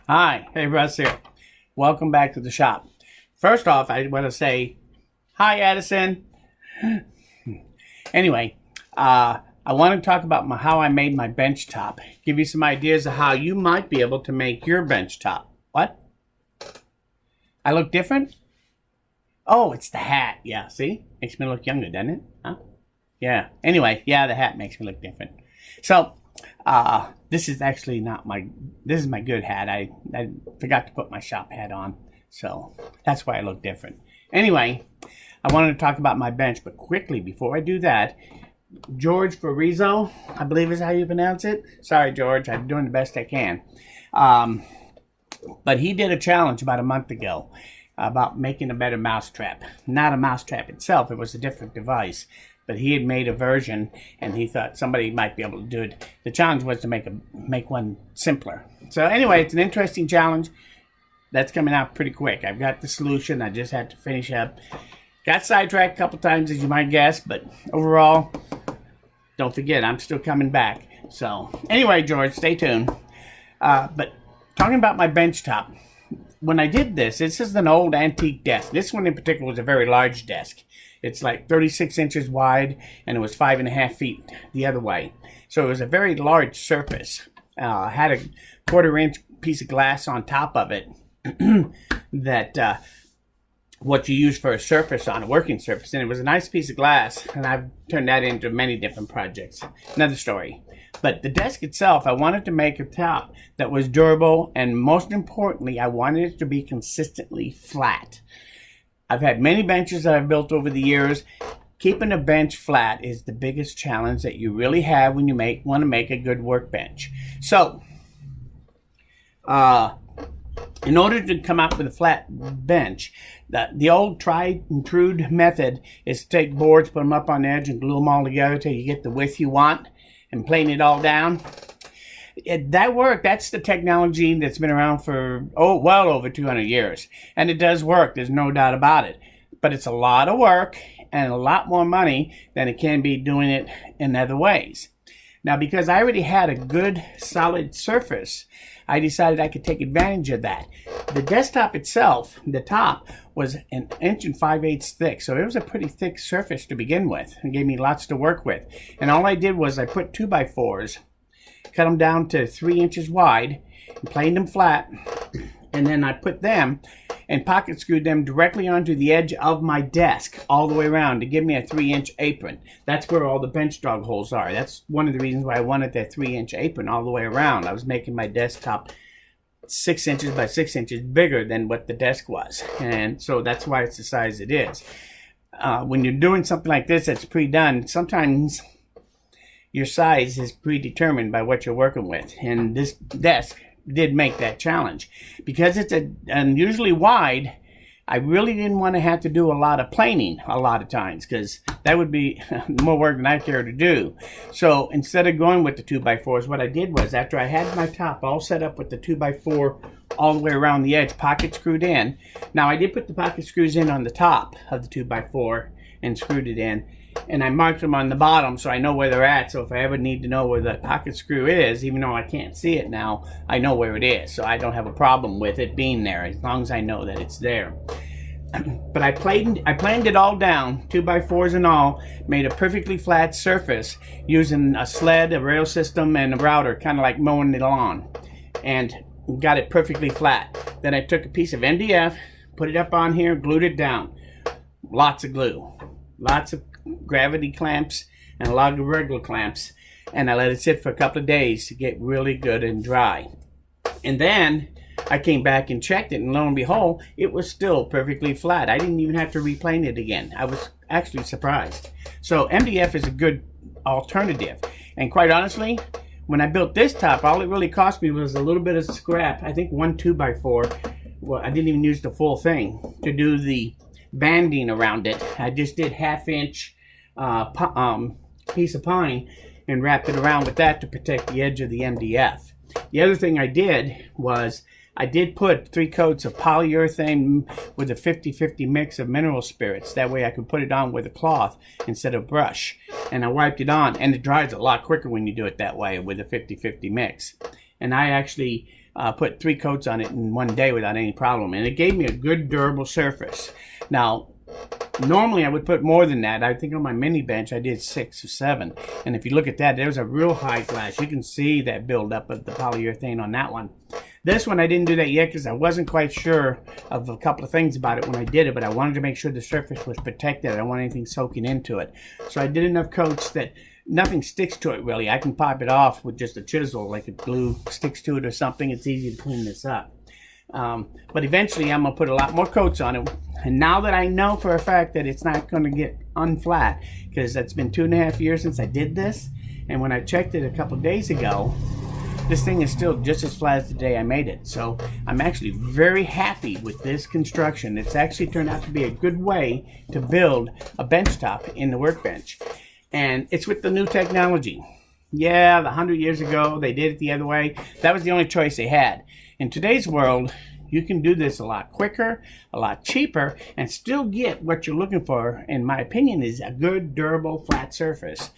Hi, hey Russ here. Welcome back to the shop. First off, I want to say hi, Addison. Anyway, I want to talk about how I made my bench top. Give you some ideas of how you might be able to make your bench top. What? I look different? Oh, it's the hat. Yeah, see? Makes me look younger, doesn't it? Huh? Yeah. Anyway, yeah, the hat makes me look different. So, this is actually not this is my good hat. I forgot to put my shop hat on. So, that's why I look different. Anyway, I wanted to talk about my bench, but quickly, before I do that, George Farizo, I believe is how you pronounce it. Sorry, George, I'm doing the best I can. But he did a challenge about a month ago about making a better mousetrap. Not a mousetrap itself, it was a different device. But he had made a version, and he thought somebody might be able to do it. The challenge was to make one simpler. So anyway, it's an interesting challenge. That's coming out pretty quick. I've got the solution. I just had to finish up. Got sidetracked a couple times, as you might guess, but overall, don't forget, I'm still coming back. So anyway, George, stay tuned. But talking about my bench top, when I did this is an old antique desk. This one in particular was a very large desk. It's like 36 inches wide, and it was 5.5 feet the other way. So it was a very large surface. Had a 1/4-inch piece of glass on top of it that what you use for a surface on a working surface. And it was a nice piece of glass, and I've turned that into many different projects. Another story. But the desk itself, I wanted to make a top that was durable, and most importantly, I wanted it to be consistently flat. I've had many benches that I've built over the years. Keeping a bench flat is the biggest challenge that you really have when you want to make a good workbench. So, in order to come out with a flat bench, the old tried and true method is to take boards, put them up on the edge, and glue them all together till you get the width you want, and plane it all down. That worked. That's the technology that's been around for, well over 200 years. And it does work. There's no doubt about it. But it's a lot of work and a lot more money than it can be doing it in other ways. Now, because I already had a good, solid surface, I decided I could take advantage of that. The desktop itself, the top, was 1 5/8 inches thick. So it was a pretty thick surface to begin with. It gave me lots to work with. And all I did was I put 2x4s, cut them down to 3 inches wide, and planed them flat, and then I put them and pocket screwed them directly onto the edge of my desk all the way around to give me a 3-inch apron. That's where all the bench dog holes are. That's one of the reasons why I wanted that 3-inch apron all the way around. I was making my desktop 6 inches by 6 inches bigger than what the desk was, and so that's why it's the size it is. When you're doing something like this that's pre-done, sometimes your size is predetermined by what you're working with, and this desk did make that challenge. Because it's unusually wide, I really didn't want to have to do a lot of planing a lot of times, because that would be more work than I care to do. So instead of going with the 2x4s, what I did was, after I had my top all set up with the 2x4 all the way around the edge, pocket screwed in. Now I did put the pocket screws in on the top of the 2x4 and screwed it in. And I marked them on the bottom so I know where they're at. So if I ever need to know where the pocket screw is, even though I can't see it now, I know where it is. So I don't have a problem with it being there as long as I know that it's there. But I planed it all down, 2x4s and all, made a perfectly flat surface using a sled, a rail system, and a router, kind of like mowing the lawn, and got it perfectly flat. Then I took a piece of MDF, put it up on here, glued it down. Lots of glue, lots of gravity clamps and a lot of regular clamps, and I let it sit for a couple of days to get really good and dry. And then I came back and checked it, and lo and behold, it was still perfectly flat. I didn't even have to replane it again. I was actually surprised. So MDF is a good alternative. And quite honestly, when I built this top, all it really cost me was a little bit of scrap. I think 1 2x4. Well, I didn't even use the full thing to do the banding around it. I just did 1/2-inch piece of pine and wrapped it around with that to protect the edge of the MDF. The other thing I did was I did put 3 coats of polyurethane with a 50-50 mix of mineral spirits. That way I could put it on with a cloth instead of brush. And I wiped it on, and it dries a lot quicker when you do it that way with a 50-50 mix. And I actually put 3 coats on it in one day without any problem, and it gave me a good durable surface. Now, normally I would put more than that. I think on my mini bench I did 6 or 7, and if you look at that, there's a real high glass. You can see that buildup of the polyurethane on that one. This one I didn't do that yet because I wasn't quite sure of a couple of things about it when I did it, but I wanted to make sure the surface was protected. I don't want anything soaking into it. So I did enough coats that nothing sticks to it really. I can pop it off with just a chisel, like a glue sticks to it or something. It's easy to clean this up. But eventually I'm going to put a lot more coats on it. And now that I know for a fact that it's not going to get unflat, because it's been 2.5 years since I did this, and when I checked it a couple days ago, this thing is still just as flat as the day I made it. So I'm actually very happy with this construction. It's actually turned out to be a good way to build a bench top in the Workbench. And it's with the new technology. Yeah, 100 years ago, they did it the other way. That was the only choice they had. In today's world, you can do this a lot quicker, a lot cheaper, and still get what you're looking for, in my opinion, is a good, durable, flat surface.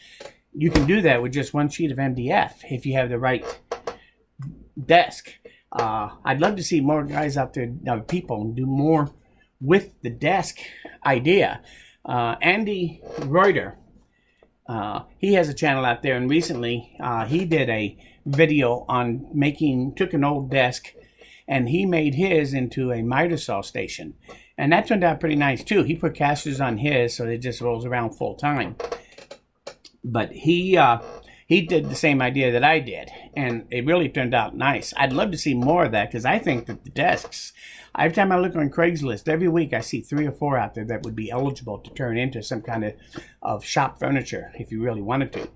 You can do that with just 1 sheet of MDF if you have the right desk. I'd love to see more guys out there, people, do more with the desk idea. Andrew Reuter, he has a channel out there, and recently he did a video on took an old desk and he made his into a miter saw station, and that turned out pretty nice too. He put casters on his so it just rolls around full time, but he did the same idea that I did, and it really turned out nice. I'd love to see more of that, because I think that the desks, every time I look on Craigslist, every week I see 3 or 4 out there that would be eligible to turn into some kind of shop furniture if you really wanted to.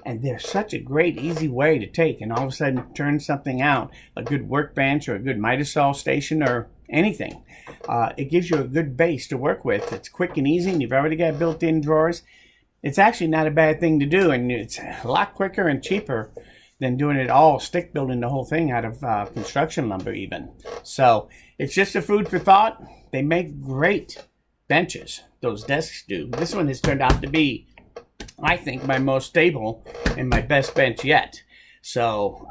And they're such a great, easy way to take and all of a sudden turn something out, a good workbench or a good miter saw station or anything. It gives you a good base to work with. It's quick and easy, and you've already got built-in drawers. It's actually not a bad thing to do, and it's a lot quicker and cheaper than doing it all, stick building the whole thing out of construction lumber even. So it's just a food for thought. They make great benches, those desks do. This one has turned out to be, I think, my most stable and my best bench yet. So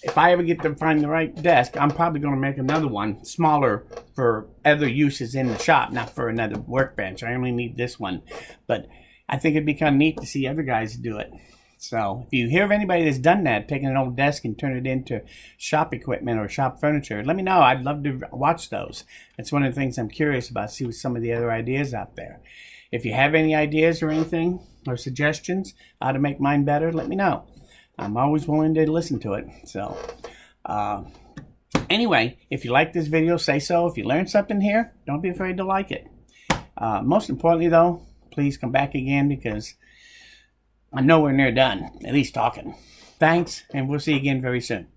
if I ever get to find the right desk, I'm probably going to make another one smaller for other uses in the shop, not for another workbench. I only need this one, but I think it'd be kind of neat to see other guys do it. So if you hear of anybody that's done that, taking an old desk and turn it into shop equipment or shop furniture, let me know. I'd love to watch those. That's one of the things I'm curious about, see what some of the other ideas out there. If you have any ideas or anything or suggestions how to make mine better, let me know. I'm always willing to listen to it. So anyway, if you like this video, say so. If you learned something here, don't be afraid to like it. Most importantly though, please come back again, because I'm nowhere near done, at least talking. Thanks, and we'll see you again very soon.